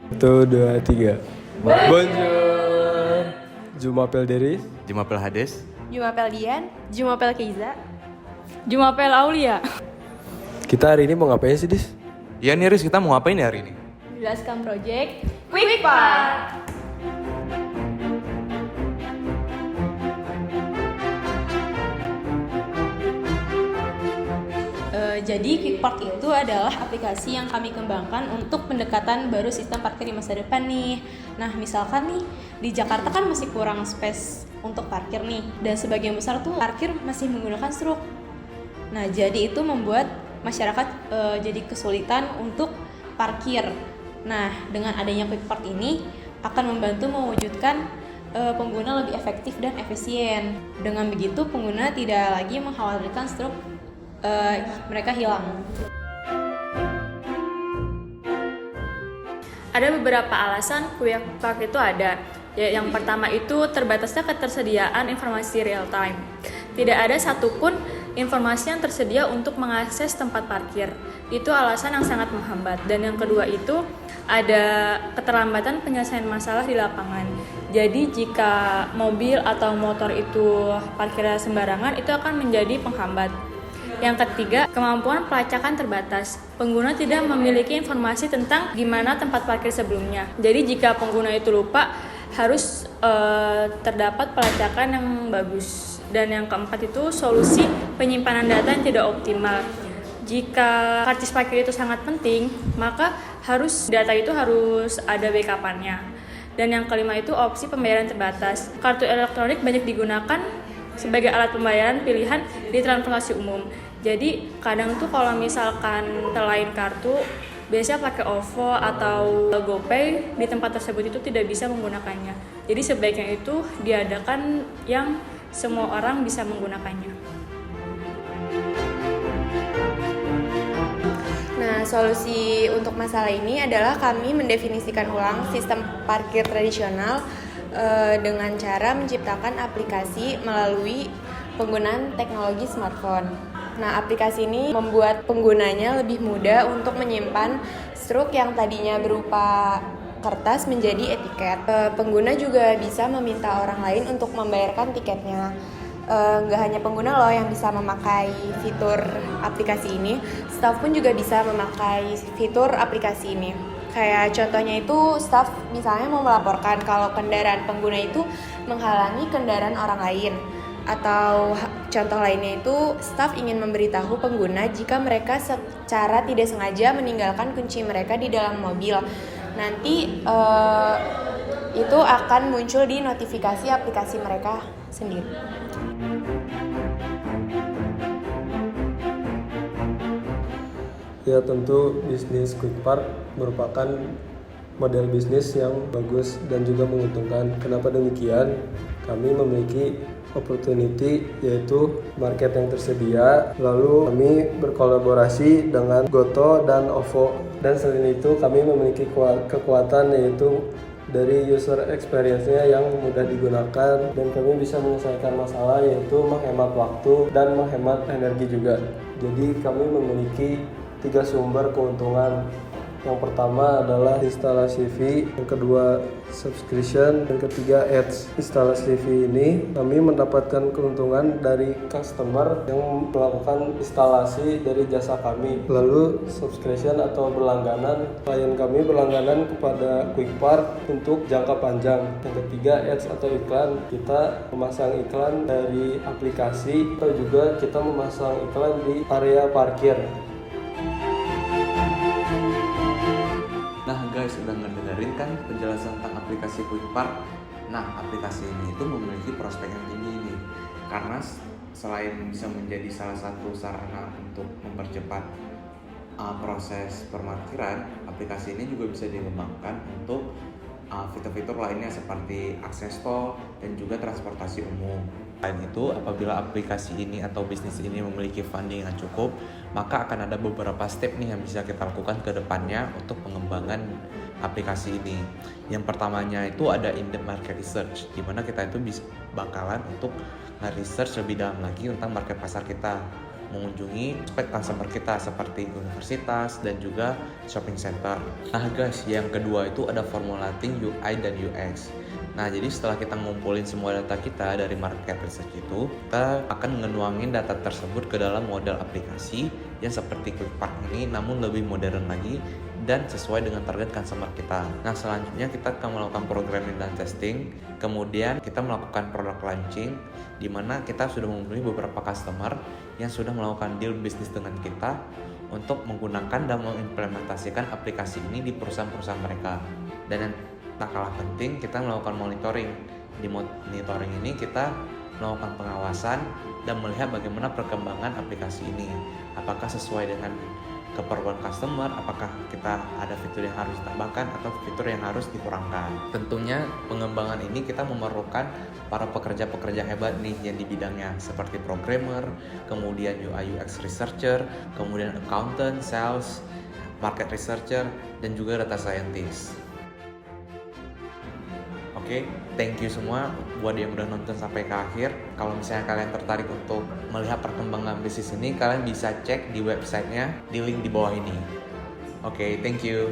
Satu, dua, tiga. Bonjour. Jumapel Deris. Jumapel Hades. Jumapel Dian. Jumapel Keiza. Jumapel Aulia. Kita hari ini mau ngapain sih, Dis? Ya nih Riz, kita mau ngapain ya hari ini? Jelaskan project Quick Part. Jadi QuickPark itu adalah aplikasi yang kami kembangkan untuk pendekatan baru sistem parkir di masa depan nih. Nah, misalkan nih di Jakarta kan masih kurang space untuk parkir nih, dan sebagian besar tuh parkir masih menggunakan struk. Nah, jadi itu membuat masyarakat jadi kesulitan untuk parkir. Nah, dengan adanya QuickPark ini akan membantu mewujudkan pengguna lebih efektif dan efisien. Dengan begitu pengguna tidak lagi mengkhawatirkan struk mereka hilang. Ada beberapa alasan QuickPark itu ada. Yang pertama itu terbatasnya ketersediaan informasi real time. Tidak ada satupun informasi yang tersedia untuk mengakses tempat parkir. Itu alasan yang sangat menghambat. Dan yang kedua itu ada keterlambatan penyelesaian masalah di lapangan. Jadi jika mobil atau motor itu parkirnya sembarangan, itu akan menjadi penghambat. Yang ketiga, kemampuan pelacakan terbatas. Pengguna tidak memiliki informasi tentang gimana tempat parkir sebelumnya. Jadi jika pengguna itu lupa, harus terdapat pelacakan yang bagus. Dan yang keempat itu solusi penyimpanan data yang tidak optimal. Jika karcis parkir itu sangat penting, maka data itu harus ada backup-annya. Dan yang kelima itu opsi pembayaran terbatas. Kartu elektronik banyak digunakan sebagai alat pembayaran pilihan di transportasi umum. Jadi kadang tuh kalau misalkan selain kartu, biasanya pakai OVO atau GoPay, di tempat tersebut itu tidak bisa menggunakannya. Jadi sebaiknya itu diadakan yang semua orang bisa menggunakannya. Nah, solusi untuk masalah ini adalah kami mendefinisikan ulang sistem parkir tradisional dengan cara menciptakan aplikasi melalui penggunaan teknologi smartphone. Nah, aplikasi ini membuat penggunanya lebih mudah untuk menyimpan struk yang tadinya berupa kertas menjadi etiket. Pengguna juga bisa meminta orang lain untuk membayarkan tiketnya. Nggak hanya pengguna loh yang bisa memakai fitur aplikasi ini, staff pun juga bisa memakai fitur aplikasi ini. Kayak contohnya itu staff misalnya mau melaporkan kalau kendaraan pengguna itu menghalangi kendaraan orang lain. Atau contoh lainnya itu staff ingin memberitahu pengguna jika mereka secara tidak sengaja meninggalkan kunci mereka di dalam mobil. Nanti itu akan muncul di notifikasi aplikasi mereka sendiri. Ya, tentu bisnis QuickPark merupakan model bisnis yang bagus dan juga menguntungkan. Kenapa demikian? Kami memiliki opportunity, yaitu market yang tersedia, lalu kami berkolaborasi dengan Goto dan OVO, dan selain itu kami memiliki kekuatan yaitu dari user experience-nya yang mudah digunakan, dan kami bisa menyelesaikan masalah yaitu menghemat waktu dan menghemat energi juga. Jadi kami memiliki 3 sumber keuntungan. Yang pertama adalah instalasi fee, yang kedua subscription, dan ketiga ads. Instalasi fee ini kami mendapatkan keuntungan dari customer yang melakukan instalasi dari jasa kami. Lalu subscription atau berlangganan, klien kami berlangganan kepada QuickPark untuk jangka panjang. Yang ketiga ads atau iklan, kita memasang iklan dari aplikasi atau juga kita memasang iklan di area parkir. Nah guys, udah ngedengerin kan penjelasan tentang aplikasi QuickPark? Nah, aplikasi ini itu memiliki prospek yang tinggi nih, karena selain bisa menjadi salah satu sarana untuk mempercepat proses perparkiran, aplikasi ini juga bisa dikembangkan untuk fitur-fitur lainnya seperti akses tol dan juga transportasi umum. Selain itu, apabila aplikasi ini atau bisnis ini memiliki funding yang cukup, maka akan ada beberapa step nih yang bisa kita lakukan ke depannya untuk pengembangan aplikasi ini. Yang pertamanya itu ada in-depth market research, di mana kita itu bakalan untuk nge-research lebih dalam lagi tentang market pasar kita. mengunjungi prospek customer kita seperti universitas dan juga shopping center. Nah guys, yang kedua itu ada formulating UI dan UX. Nah, jadi setelah kita ngumpulin semua data kita dari market research itu, kita akan ngenuangin data tersebut ke dalam model aplikasi yang seperti QuickPark ini, namun lebih modern lagi dan sesuai dengan target customer kita. Nah, selanjutnya kita akan melakukan programming dan testing, kemudian kita melakukan product launching, di mana kita sudah memenuhi beberapa customer yang sudah melakukan deal bisnis dengan kita untuk menggunakan dan mengimplementasikan aplikasi ini di perusahaan-perusahaan mereka. Dan yang tak kalah penting, kita melakukan monitoring. Di monitoring ini kita melakukan pengawasan dan melihat bagaimana perkembangan aplikasi ini. Apakah sesuai dengan keperluan customer, apakah kita ada fitur yang harus ditambahkan atau fitur yang harus dikurangkan. Tentunya pengembangan ini kita memerlukan para pekerja-pekerja hebat nih yang di bidangnya, seperti programmer, kemudian UI UX researcher, kemudian accountant, sales, market researcher, dan juga data scientist. Oke, thank you semua buat yang udah nonton sampai ke akhir. Kalau misalnya kalian tertarik untuk melihat perkembangan bisnis ini, kalian bisa cek di websitenya di link di bawah ini. Oke, thank you.